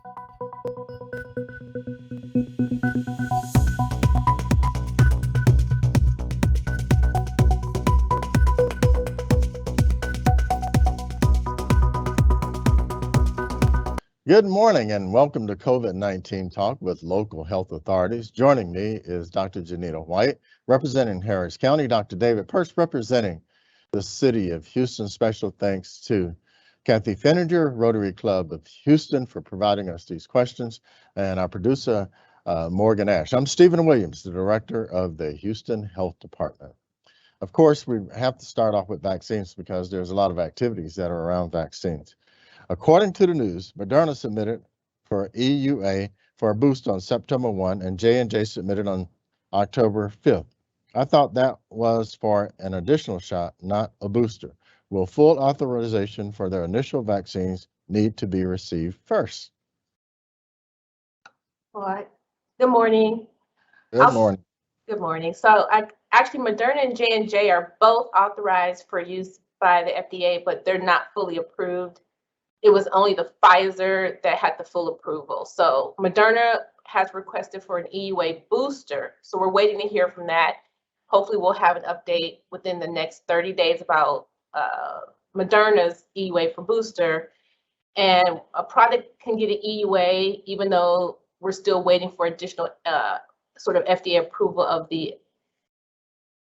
Good morning and welcome to COVID-19 Talk with local health authorities. Joining me is Dr. Janita White, representing Harris County, Dr. David Perch, representing the City of Houston. Special thanks to Kathy Fenninger, Rotary Club of Houston, for providing us these questions, and our producer, Morgan Ash. I'm Stephen Williams, the Director of the Houston Health Department. Of course, we have to start off with vaccines because there's a lot of activities that are around vaccines. According to the news, Moderna submitted for EUA for a boost on September 1 and J&J submitted on October 5th. I thought that was for an additional shot, not a booster. Will full authorization for their initial vaccines need to be received first? All right. Good morning. Good morning. Good morning. So actually, Moderna and J&J are both authorized for use by the FDA, but they're not fully approved. It was only the Pfizer that had the full approval. So Moderna has requested for an EUA booster. So we're waiting to hear from that. Hopefully we'll have an update within the next 30 days about Moderna's EUA for booster. And a product can get an EUA even though we're still waiting for additional sort of FDA approval of the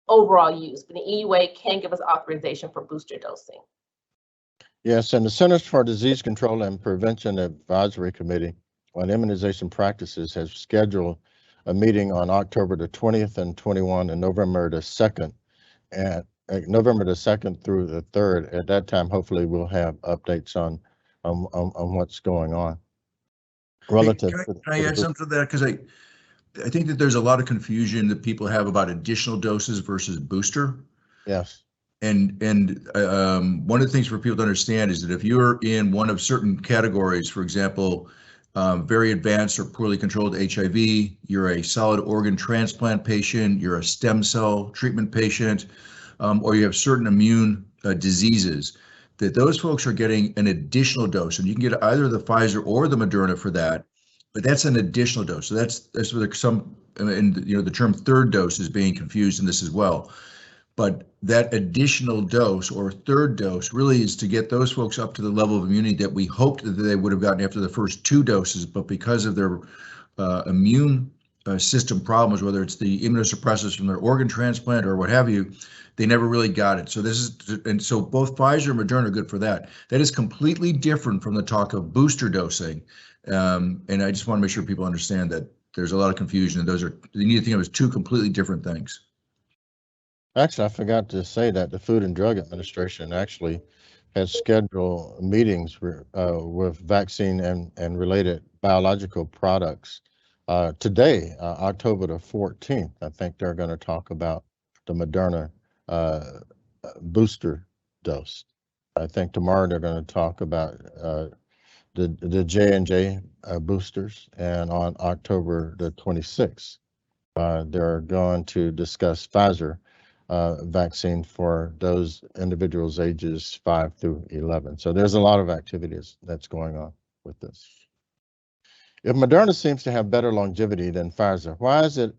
overall use. But the EUA can give us authorization for booster dosing. Yes, and the Centers for Disease Control and Prevention Advisory Committee on Immunization Practices has scheduled a meeting on October the 20th and 21 and November the 2nd, and November the 2nd through the 3rd. At that time, hopefully we'll have updates on what's going on. Relative. Can I add something to that? Because I think that there's a lot of confusion that people have about additional doses versus booster. Yes. And one of the things for people to understand is that if you're in one of certain categories, for example, very advanced or poorly controlled HIV, you're a solid organ transplant patient, you're a stem cell treatment patient, or you have certain immune diseases, that those folks are getting an additional dose. And you can get either the Pfizer or the Moderna for that, but that's an additional dose. So that's where some, and the term third dose is being confused in this as well. But that additional dose or third dose really is to get those folks up to the level of immunity that we hoped that they would have gotten after the first two doses, but because of their immune system problems, whether it's the immunosuppressants from their organ transplant or what have you, they never really got it. So so both Pfizer and Moderna are good for that. That is completely different from the talk of booster dosing. And I just want to make sure people understand that there's a lot of confusion, and you need to think of it as two completely different things. Actually, I forgot to say that the Food and Drug Administration actually has scheduled meetings with vaccine and related biological products today, October the 14th. I think they're going to talk about the Moderna booster dose. I think tomorrow they're going to talk about the J&J boosters, and on October the 26th, they're going to discuss Pfizer vaccine for those individuals ages 5 through 11. So there's a lot of activities that's going on with this. If Moderna seems to have better longevity than Pfizer, why is it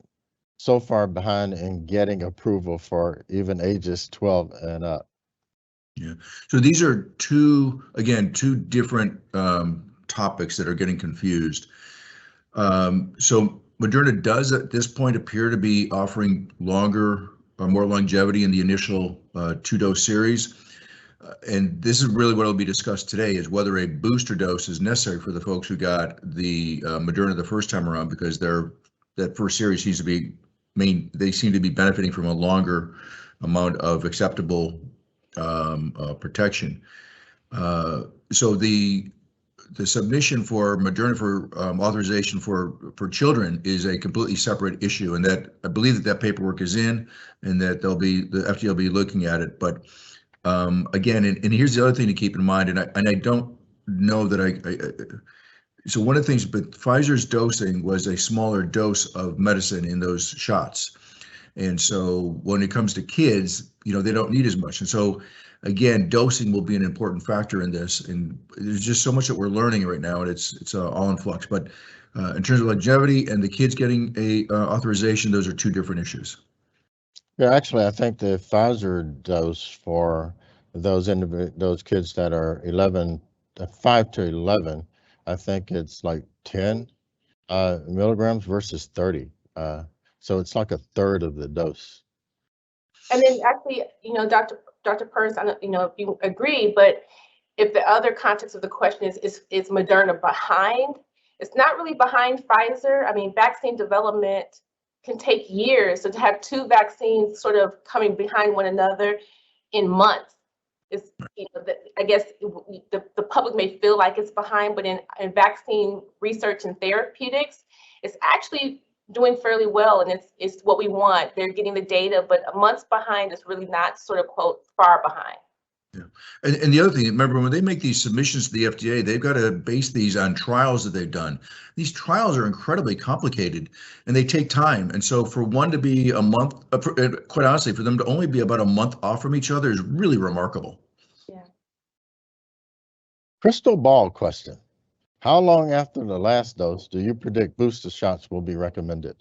so far behind in getting approval for even ages 12 and up? Yeah, so these are two different topics that are getting confused. So Moderna does at this point appear to be offering longer or more longevity in the initial two-dose series. And this is really what will be discussed today, is whether a booster dose is necessary for the folks who got the Moderna the first time around, because that first series seems to be they seem to be benefiting from a longer amount of acceptable protection. So the submission for Moderna for authorization for children is a completely separate issue, and that I believe that paperwork is in, and that the FDA will be looking at it. But again, and here's the other thing to keep in mind, and I don't know that so one of the things, but Pfizer's dosing was a smaller dose of medicine in those shots, and so when it comes to kids, they don't need as much, and so again, dosing will be an important factor in this. And there's just so much that we're learning right now, and it's all in flux. But in terms of longevity and the kids getting a authorization, those are two different issues. Yeah, actually, I think the Pfizer dose for those kids that are 5 to 11, I think it's like 10 milligrams versus 30. So it's like a third of the dose. And then actually, Dr. Purse, I don't, if you agree, but if the other context of the question is Moderna behind? It's not really behind Pfizer. I mean, vaccine development can take years. So to have two vaccines sort of coming behind one another in months is, I guess the public may feel like it's behind, but in vaccine research and therapeutics, it's actually doing fairly well, and it's what we want. They're getting the data, but a month behind is really not sort of quote far behind. Yeah. And the other thing, remember, when they make these submissions to the FDA, they've got to base these on trials that they've done. These trials are incredibly complicated and they take time. And so for one to be a month, quite honestly, for them to only be about a month off from each other is really remarkable. Yeah. Crystal ball question. How long after the last dose do you predict booster shots will be recommended?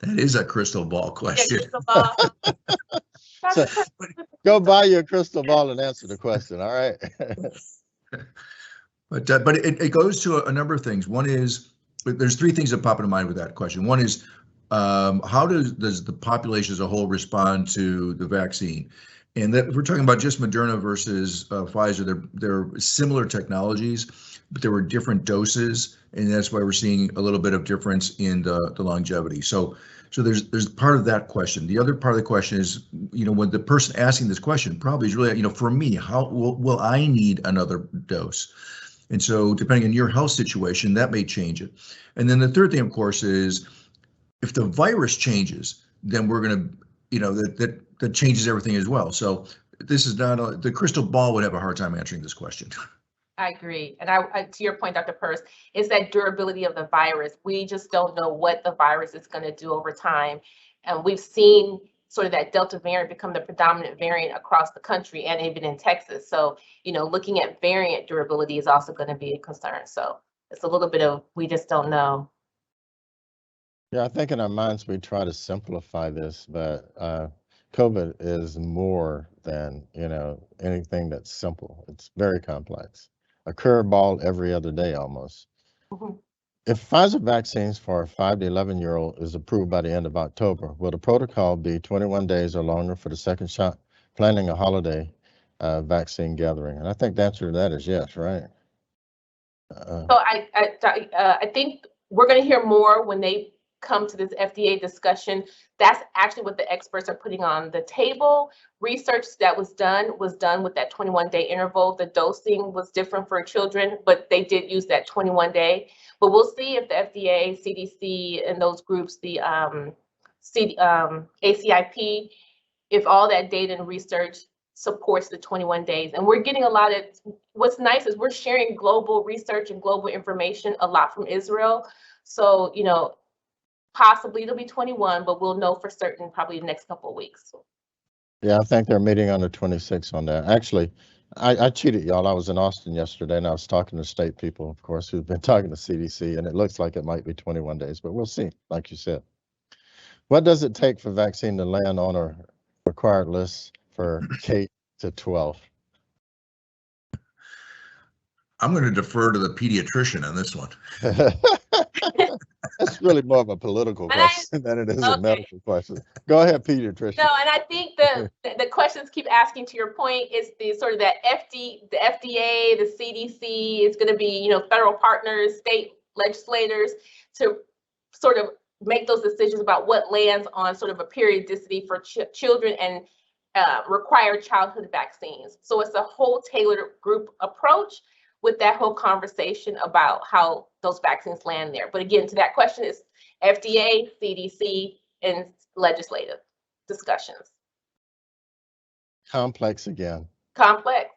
That is a crystal ball question. Yeah, crystal ball. So, go buy your crystal ball and answer the question. All right. But it goes to a number of things. One is, there's three things that pop into mind with that question. One is, how does the population as a whole respond to the vaccine? And that if we're talking about just Moderna versus Pfizer, they're similar technologies, but there were different doses, and that's why we're seeing a little bit of difference in the longevity. So there's part of that question. The other part of the question is, when the person asking this question probably is really, for me, how will I need another dose? And so depending on your health situation, that may change it. And then the third thing, of course, is if the virus changes, then we're going to, that changes everything as well. So this is not the crystal ball would have a hard time answering this question. I agree. And I to your point, Dr. Purse, is that durability of the virus. We just don't know what the virus is going to do over time. And we've seen sort of that Delta variant become the predominant variant across the country and even in Texas. So, looking at variant durability is also going to be a concern. So it's a little bit of, we just don't know. Yeah, I think in our minds, we try to simplify this, but COVID is more than, anything that's simple. It's very complex. A curveball every other day almost. Mm-hmm. If Pfizer vaccines for a 5 to 11-year-old is approved by the end of October, will the protocol be 21 days or longer for the second shot, planning a holiday vaccine gathering? And I think the answer to that is yes, right? So I think we're going to hear more when they come to this FDA discussion. That's actually what the experts are putting on the table. Research that was done with that 21-day interval. The dosing was different for children, but they did use that 21-day. But we'll see if the FDA, CDC, and those groups, the ACIP, if all that data and research supports the 21 days. And we're getting a lot of, what's nice is we're sharing global research and global information a lot from Israel. So, possibly it'll be 21, but we'll know for certain probably the next couple of weeks. Yeah, I think they're meeting on the 26th on that. Actually, I cheated, y'all. I was in Austin yesterday, and I was talking to state people, of course, who've been talking to CDC, and it looks like it might be 21 days, but we'll see, like you said. What does it take for vaccine to land on a required list for K to 12? I'm going to defer to the pediatrician on this one. That's really more of a political question than it is a medical question. Go ahead, pediatrician. No, and I think the questions keep asking, to your point, is the sort of that the FDA, the CDC, is going to be, federal partners, state legislators to sort of make those decisions about what lands on sort of a periodicity for children and required childhood vaccines. So it's a whole tailored group approach with that whole conversation about how those vaccines land there. But again, to that question, is FDA, CDC, and legislative discussions. Complex again. Complex.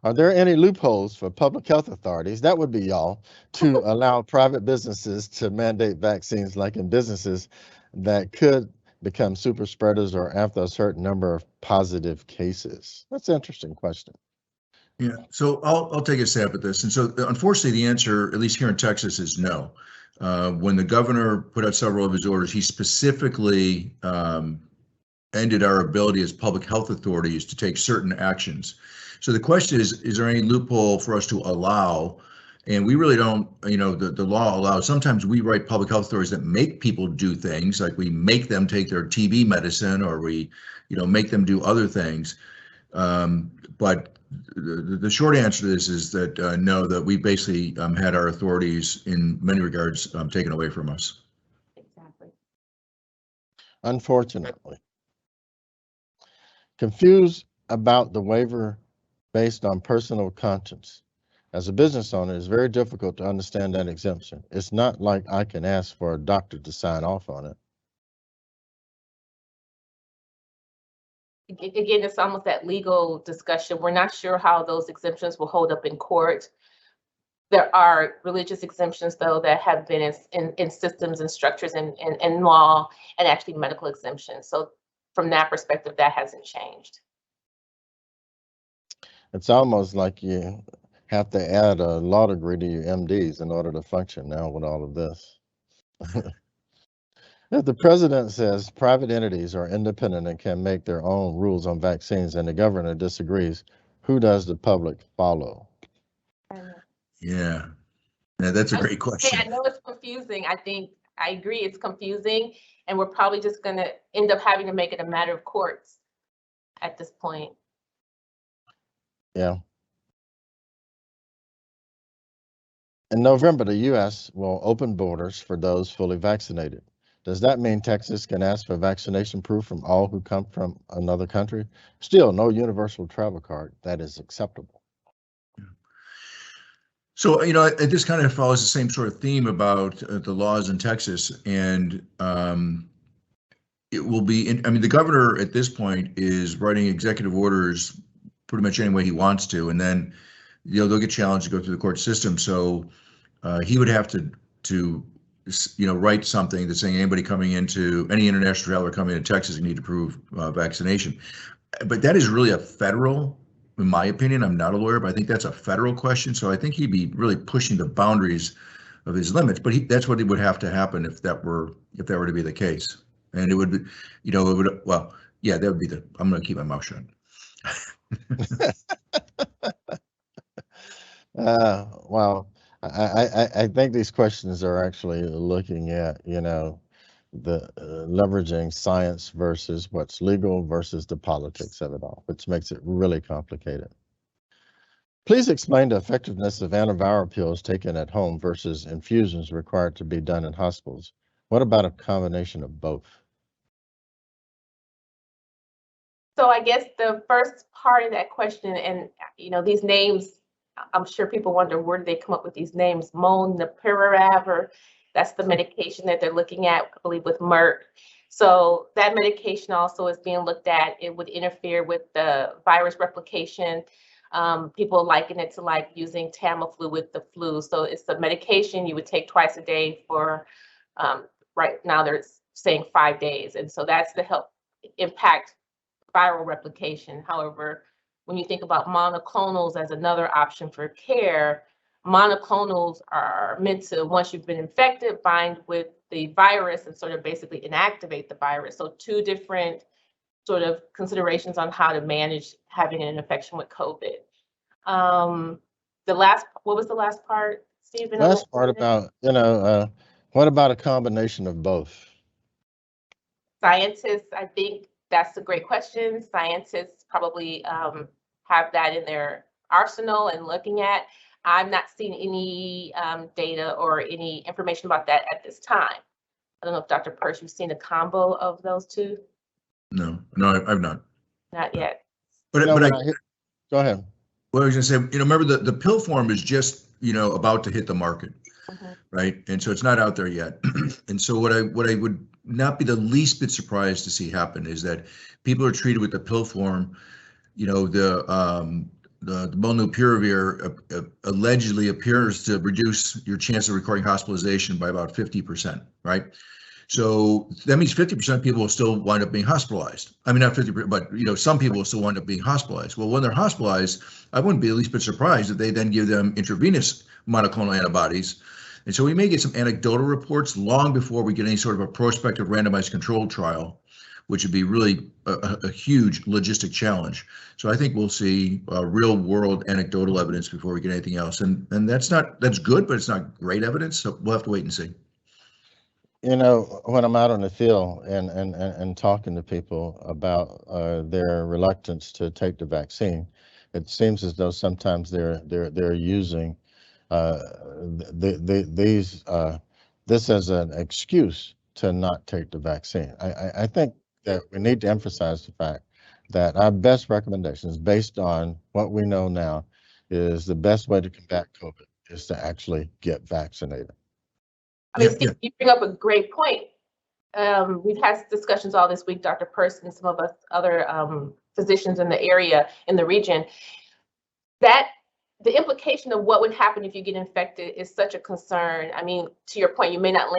Are there any loopholes for public health authorities, that would be y'all, to allow private businesses to mandate vaccines like in businesses that could become super spreaders or after a certain number of positive cases? That's an interesting question. Yeah, so I'll take a stab at this. And so unfortunately, the answer, at least here in Texas, is no. When the governor put out several of his orders, he specifically ended our ability as public health authorities to take certain actions. So the question is there any loophole for us to allow? And we really don't, the law allows, sometimes we write public health authorities that make people do things, like we make them take their TB medicine, or we, make them do other things. But the short answer to this is that no, that we basically had our authorities in many regards taken away from us. Exactly. Unfortunately. Confused about the waiver based on personal conscience. As a business owner, it's very difficult to understand that exemption. It's not like I can ask for a doctor to sign off on it. Again, it's almost that legal discussion. We're not sure how those exemptions will hold up in court. There are religious exemptions, though, that have been in systems and structures and law, and actually medical exemptions. So from that perspective, that hasn't changed. It's almost like you have to add a law degree to your MDs in order to function now with all of this. If the president says private entities are independent and can make their own rules on vaccines and the governor disagrees, who does the public follow? Yeah, that's a great question. I know it's confusing. I agree it's confusing, and we're probably just going to end up having to make it a matter of courts at this point. Yeah. In November, the U.S. will open borders for those fully vaccinated. Does that mean Texas can ask for vaccination proof from all who come from another country? Still, no universal travel card that is acceptable. So, this kind of follows the same sort of theme about the laws in Texas. And it will be, the governor at this point is writing executive orders pretty much any way he wants to. And then, they'll get challenged to go through the court system. So he would have to write something that's saying anybody coming into, any international traveler coming into Texas, you need to prove vaccination. But that is really a federal, in my opinion, I'm not a lawyer, but I think that's a federal question. So I think he'd be really pushing the boundaries of his limits. But that's what would have to happen if that were to be the case. And it would be, that would be I'm going to keep my mouth shut. Well, I think these questions are actually looking at, the leveraging science versus what's legal versus the politics of it all, which makes it really complicated. Please explain the effectiveness of antiviral pills taken at home versus infusions required to be done in hospitals. What about a combination of both? So I guess the first part of that question, and these names, I'm sure people wonder where did they come up with these names? Molnupiravir, or that's the medication that they're looking at, I believe, with Merck. So that medication also is being looked at. It would interfere with the virus replication. People liken it to like using Tamiflu with the flu. So it's a medication you would take twice a day for, right now they're saying 5 days. And so that's to help impact viral replication. However, when you think about monoclonals as another option for care, monoclonals are meant to, once you've been infected, bind with the virus and sort of basically inactivate the virus. So two different sort of considerations on how to manage having an infection with COVID. What was the last part, Stephen? Last part about, what about a combination of both? Scientists, I think that's a great question. Scientists probably have that in their arsenal and looking at. I've not seen any data or any information about that at this time. I don't know if Dr. Persh, you've seen a combo of those two? No, I've not. Not yet. Go ahead. Well, I was going to say, remember the pill form is just, about to hit the market, right? And so it's not out there yet. And so what I would not be the least bit surprised to see happen is that people are treated with the pill form. The molnupiravir allegedly appears to reduce your chance of requiring hospitalization by about 50%, right? So that means 50% of people will still wind up being hospitalized. I mean, not 50%, but some people will still wind up being hospitalized. Well, when they're hospitalized, I wouldn't be the least bit surprised if they then give them intravenous monoclonal antibodies. And so we may get some anecdotal reports long before we get any sort of a prospective randomized controlled trial, which would be really a huge logistic challenge. So I think we'll see real world anecdotal evidence before we get anything else. And that's good, but it's not great evidence. So we'll have to wait and see. When I'm out on the field and talking to people about their reluctance to take the vaccine, it seems as though sometimes they're using this as an excuse to not take the vaccine. I think that we need to emphasize the fact that our best recommendations, based on what we know now, is the best way to combat COVID is to actually get vaccinated. I mean, Steve, you bring up a great point. We've had discussions all this week, Dr. Peirce and some of us other physicians in the area, in the region, that the implication of what would happen if you get infected is such a concern. I mean, to your point, you may not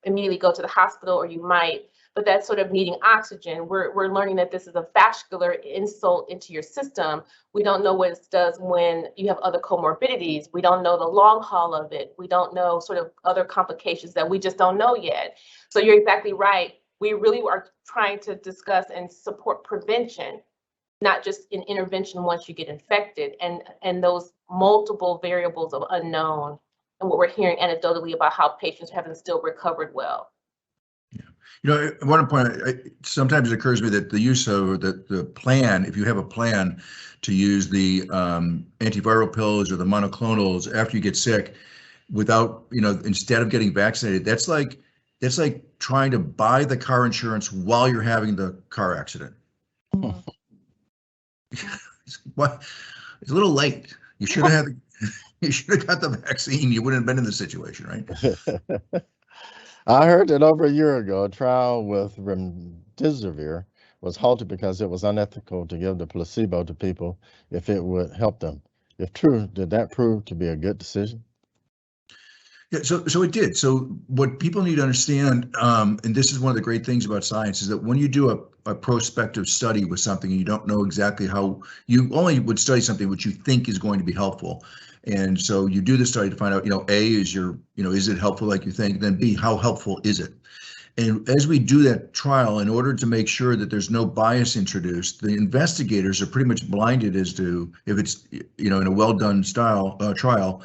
immediately go to the hospital, or you might, but that's sort of needing oxygen. We're learning that this is a vascular insult into your system. We don't know what it does when you have other comorbidities. We don't know the long haul of it. We don't know sort of other complications that we just don't know yet. So you're exactly right. We really are trying to discuss and support prevention, not just an intervention once you get infected, and those multiple variables of unknown, and what we're hearing anecdotally about how patients haven't still recovered well. At one point, sometimes it occurs to me that the use of the plan, if you have a plan to use the antiviral pills or the monoclonals after you get sick, without, instead of getting vaccinated, that's like trying to buy the car insurance while you're having the car accident. It's a little late. You should have got the vaccine. You wouldn't have been in this situation, right? I heard that over a year ago, a trial with remdesivir was halted because it was unethical to give the placebo to people if it would help them. If true, did that prove to be a good decision? Yeah, so it did. So what people need to understand, and this is one of the great things about science, is that when you do a prospective study with something, you don't know exactly how, you only would study something which you think is going to be helpful. And so you do the study to find out, A, is is it helpful like you think? Then B, how helpful is it? And as we do that trial, in order to make sure that there's no bias introduced, the investigators are pretty much blinded as to if it's, in a well-done trial,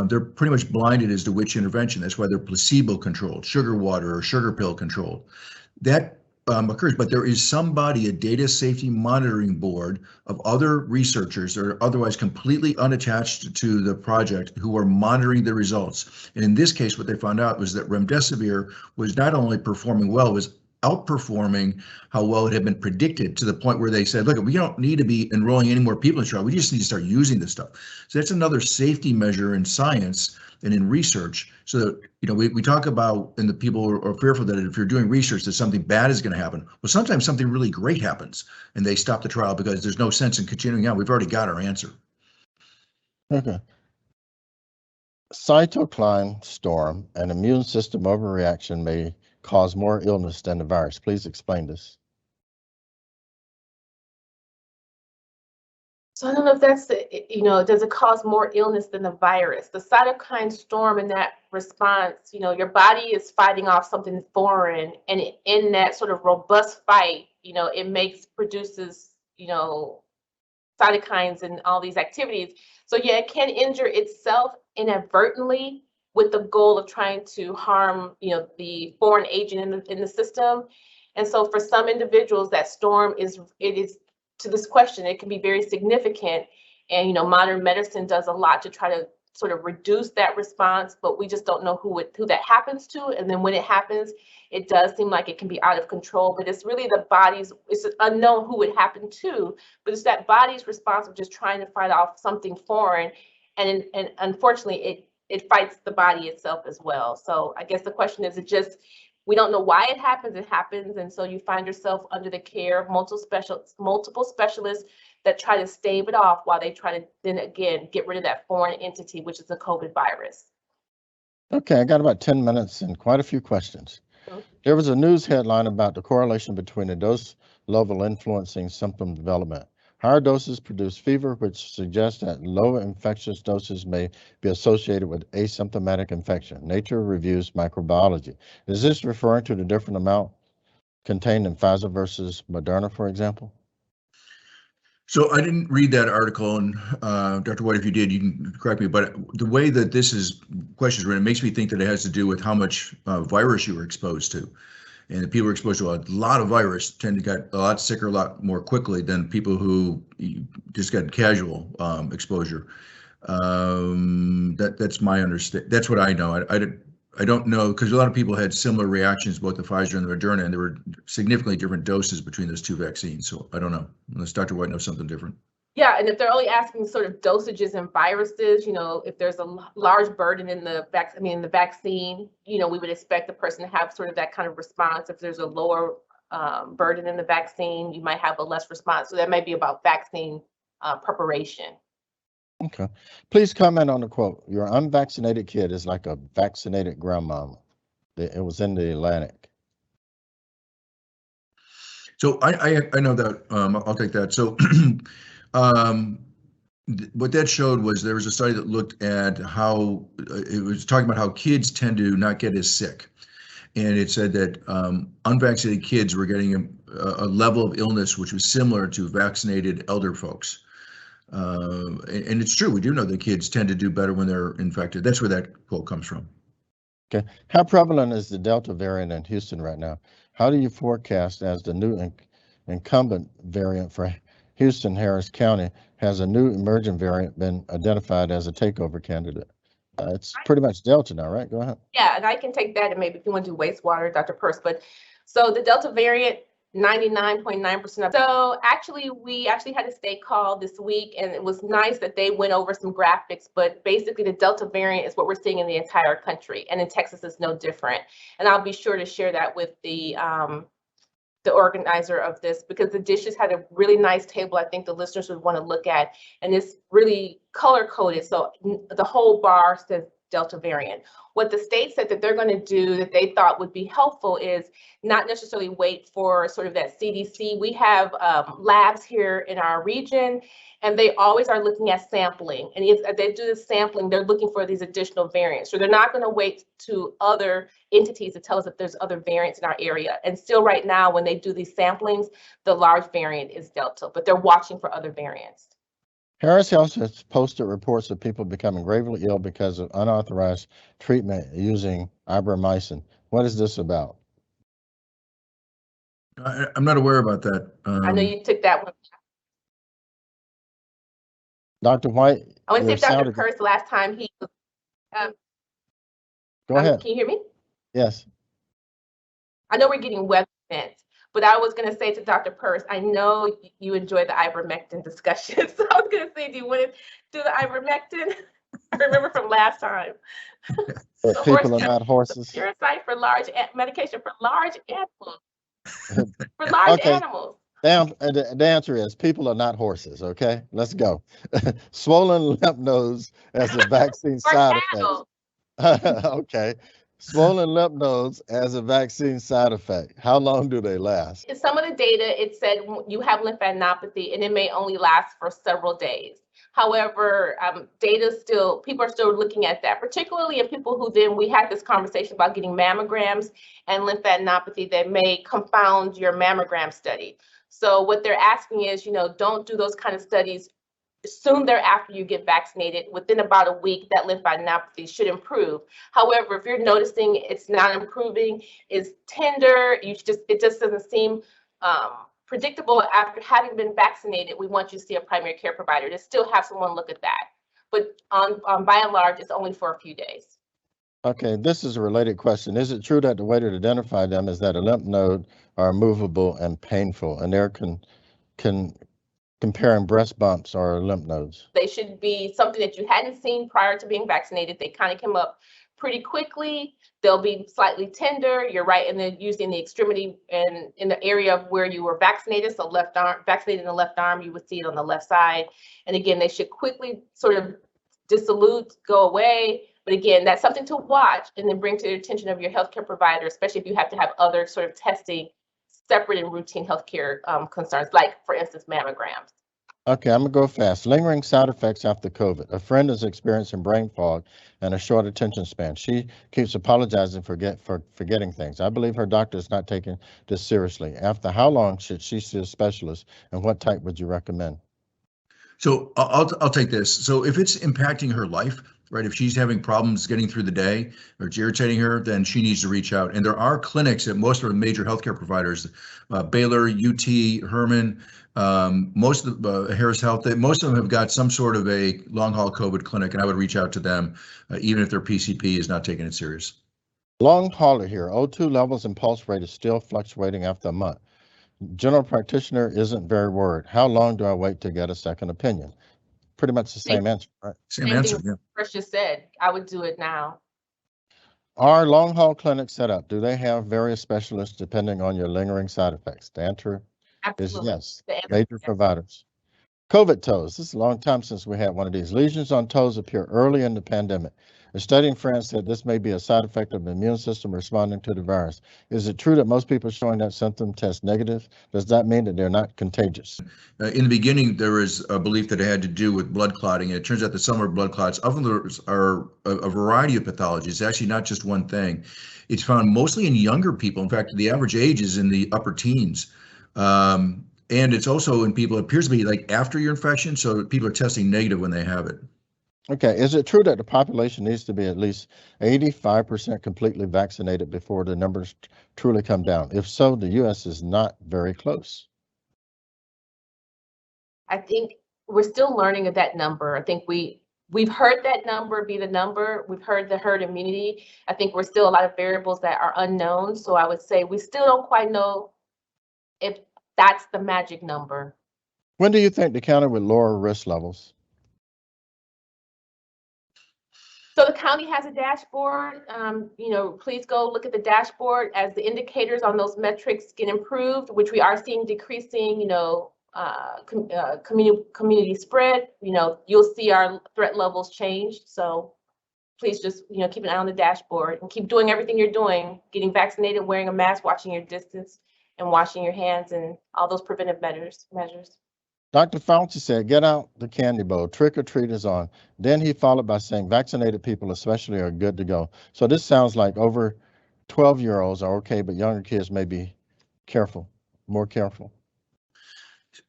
they're pretty much blinded as to which intervention. That's why they're placebo controlled, sugar water or sugar pill controlled. That occurs, but there is somebody, a data safety monitoring board of other researchers that are otherwise completely unattached to the project who are monitoring the results. And in this case, what they found out was that remdesivir was not only performing well, was outperforming how well it had been predicted, to the point where they said, look, we don't need to be enrolling any more people in the trial. We just need to start using this stuff. So that's another safety measure in science and in research. So that, we talk about, and the people are fearful that if you're doing research, that something bad is going to happen. Well, sometimes something really great happens and they stop the trial because there's no sense in continuing on. We've already got our answer. Okay. Cytokine storm, an immune system overreaction, may cause more illness than the virus. Please explain this. So I don't know if that's, does it cause more illness than the virus? The cytokine storm, in that response, your body is fighting off something foreign, and in that sort of robust fight, it produces, cytokines and all these activities. So yeah, it can injure itself inadvertently with the goal of trying to harm, the foreign agent in the system. And so for some individuals, that storm is to this question, it can be very significant. And, modern medicine does a lot to try to sort of reduce that response, but we just don't know who that happens to. And then when it happens, it does seem like it can be out of control, but it's really it's unknown who it happened to, but it's that body's response of just trying to fight off something foreign. And unfortunately, it fights the body itself as well. So I guess the question is, we don't know why it happens. And so you find yourself under the care of multiple specialists that try to stave it off while they try to then again get rid of that foreign entity, which is the COVID virus. Okay, I got about 10 minutes and quite a few questions. There was a news headline about the correlation between the dose level influencing symptom development. Higher doses produce fever, which suggests that lower infectious doses may be associated with asymptomatic infection. Nature Reviews Microbiology. Is this referring to the different amount contained in Pfizer versus Moderna, for example? So I didn't read that article, and Dr. White, if you did, you can correct me. But the way that questions written, it makes me think that it has to do with how much virus you were exposed to. And the people who are exposed to a lot of virus tend to get a lot sicker a lot more quickly than people who just got casual exposure. That's my understanding. That's what I know. I don't know, because a lot of people had similar reactions, both the Pfizer and the Moderna, and there were significantly different doses between those two vaccines. So I don't know, unless Dr. White knows something different. Yeah, and if they're only asking sort of dosages and viruses, if there's a large burden in the vaccine, we would expect the person to have sort of that kind of response. If there's a lower burden in the vaccine, you might have a less response. So that might be about vaccine preparation. Okay. Please comment on the quote. Your unvaccinated kid is like a vaccinated grandmama. It was in the Atlantic. So I know that. I'll take that. So what that showed was there was a study that looked at how it was talking about how kids tend to not get as sick. And it said that unvaccinated kids were getting a level of illness which was similar to vaccinated elder folks. And it's true, we do know that kids tend to do better when they're infected. That's where that quote comes from. Okay. How prevalent is the Delta variant in Houston right now? How do you forecast as the new incumbent variant for Houston, Harris County, has a new emerging variant been identified as a takeover candidate? It's pretty much Delta now, right? Go ahead. Yeah, and I can take that, and maybe if you want to do wastewater, Dr. Purse. But so the Delta variant, 99.9% of. So we actually had a state call this week, and it was nice that they went over some graphics. But basically, the Delta variant is what we're seeing in the entire country, and in Texas is no different. And I'll be sure to share that with the organizer of this, because the dishes had a really nice table I think the listeners would want to look at, and it's really color coded. So the whole bar says Delta variant. What the state said that they're going to do that they thought would be helpful is not necessarily wait for sort of that CDC. We have labs here in our region, and they always are looking at sampling. And if they do the sampling, they're looking for these additional variants. So they're not going to wait to other entities to tell us if there's other variants in our area. And still right now, when they do these samplings, the large variant is Delta, but they're watching for other variants. Harris Health has posted reports of people becoming gravely ill because of unauthorized treatment using ivermectin. What is this about? I'm not aware about that. I know you took that one. Dr. White. I want to see if Dr. Purse last time he was. Go ahead. Can you hear me? Yes. I know we're getting weather events, but I was going to say to Dr. Purse, I know you enjoy the ivermectin discussion. So I was going to say, do you want to do the ivermectin? I remember from last time. People are not horses. Parasite for large medication for large animals. For large animals. The answer is people are not horses. Okay, let's go. Swollen lymph nodes as a vaccine side effect. Okay. Swollen lymph nodes as a vaccine side effect. How long do they last? In some of the data, it said you have lymphadenopathy and it may only last for several days. However, people are still looking at that, particularly in people who then, we had this conversation about getting mammograms and lymphadenopathy that may confound your mammogram study. So what they're asking is, don't do those kind of studies soon thereafter you get vaccinated. Within about a week, that lymphadenopathy should improve. However, if you're noticing it's not improving, it's tender, it just doesn't seem predictable after having been vaccinated, we want you to see a primary care provider to still have someone look at that. But by and large, it's only for a few days. Okay, this is a related question. Is it true that the way to identify them is that a lymph node are movable and painful, and they're comparing breast bumps or lymph nodes? They should be something that you hadn't seen prior to being vaccinated. They kind of come up pretty quickly. They'll be slightly tender. You're right, and then using the extremity and in the area of where you were vaccinated. So left arm, vaccinated in the left arm, you would see it on the left side. And again, they should quickly sort of dissolute, go away. But again, that's something to watch and then bring to the attention of your healthcare provider, especially if you have to have other sort of testing separate and routine healthcare concerns, like, for instance, mammograms. Okay, I'm gonna go fast. Lingering side effects after COVID. A friend is experiencing brain fog and a short attention span. She keeps apologizing for forgetting things. I believe her doctor is not taking this seriously. After how long should she see a specialist, and what type would you recommend? So I'll take this. So if it's impacting her life, right? If she's having problems getting through the day or it's irritating her, then she needs to reach out. And there are clinics at most of the major healthcare providers, Baylor, UT, Herman, most of the Harris Health. Most of them have got some sort of a long haul COVID clinic, and I would reach out to them, even if their PCP is not taking it serious. Long hauler here. O2 levels and pulse rate is still fluctuating after a month. General practitioner isn't very worried. How long do I wait to get a second opinion? Pretty much the same answer, right? Same Same answer. thing Yeah. Chris just said. I would do it now. Are long haul clinics set up? Do they have various specialists depending on your lingering side effects? The answer is Absolutely. yes. The answer is Major yes. providers. COVID toes. This is a long time since we had one of these. Lesions on toes appear early in the pandemic. A study in France said this may be a side effect of the immune system responding to the virus. Is it true that most people showing that symptom test negative? Does that mean that they're not contagious? In the beginning, there was a belief that it had to do with blood clotting, and it turns out that some are blood clots. Often there are a variety of pathologies. It's actually not just one thing. It's found mostly in younger people. In fact, the average age is in the upper teens. And it's also in people, it appears to be like after your infection, so people are testing negative when they have it. Okay, is it true that the population needs to be at least 85% completely vaccinated before the numbers truly come down? If so, the U.S. is not very close. I think we're still learning of that number. I think we've heard that number be the number. We've heard the herd immunity. I think we're still a lot of variables that are unknown. So I would say we still don't quite know if that's the magic number. When do you think the county would lower risk levels? So the county has a dashboard. Please go look at the dashboard as the indicators on those metrics get improved, which we are seeing decreasing, community spread. You'll see our threat levels change. So please just, keep an eye on the dashboard and keep doing everything you're doing, getting vaccinated, wearing a mask, watching your distance, and washing your hands, and all those preventive measures. Dr. Fauci said, get out the candy bowl, trick or treat is on. Then he followed by saying vaccinated people especially are good to go. So this sounds like over 12-year-olds are okay, but younger kids may be careful, more careful.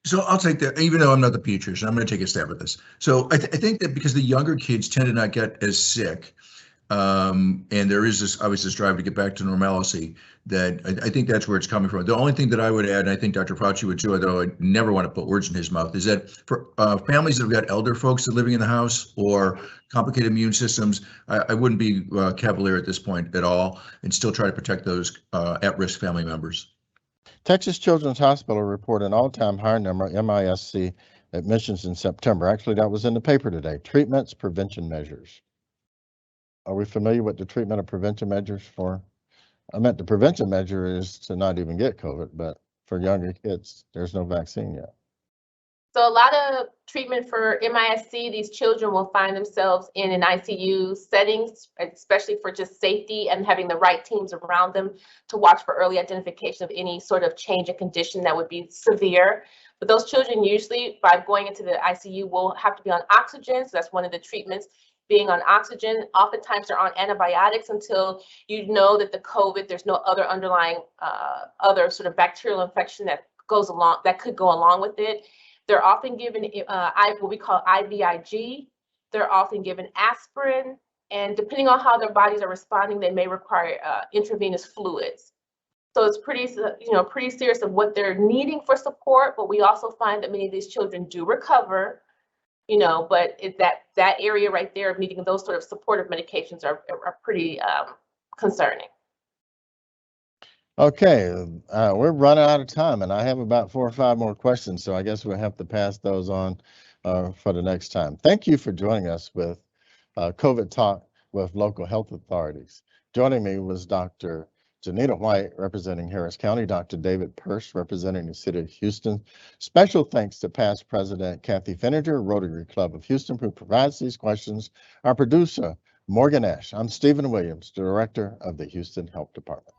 So I'll take that, even though I'm not the pediatrician, I'm going to take a stab at this. So I think that because the younger kids tend to not get as sick, and there is this obviously this drive to get back to normalcy, that I think that's where it's coming from. The only thing that I would add, and I think Dr. Fauci would too, although I never want to put words in his mouth, is that for families that have got elder folks that are living in the house or complicated immune systems, I wouldn't be cavalier at this point at all, and still try to protect those at-risk family members. Texas Children's Hospital reported an all-time high number of MISC admissions in September. Actually, that was in the paper today. Treatments, prevention measures. Are we familiar with the treatment or prevention measures for? I meant the prevention measure is to not even get COVID, but for younger kids, there's no vaccine yet. So a lot of treatment for MISC, these children will find themselves in an ICU settings, especially for just safety and having the right teams around them to watch for early identification of any sort of change in condition that would be severe. But those children usually, by going into the ICU, will have to be on oxygen. So that's one of the treatments, being on oxygen. Oftentimes they're on antibiotics until you know that the COVID, there's no other underlying other sort of bacterial infection that could go along with it. They're often given what we call IVIG. They're often given aspirin, and depending on how their bodies are responding, they may require intravenous fluids. So it's pretty serious of what they're needing for support. But we also find that many of these children do recover. But that area right there of needing those sort of supportive medications are pretty concerning. Okay, we're running out of time, and I have about 4 or 5 more questions, so I guess we'll have to pass those on for the next time. Thank you for joining us with COVID Talk with local health authorities. Joining me was Dr. Janita White, representing Harris County, Dr. David Purse, representing the city of Houston. Special thanks to past President Kathy Finninger, Rotary Club of Houston, who provides these questions. Our producer, Morgan Ash. I'm Stephen Williams, Director of the Houston Health Department.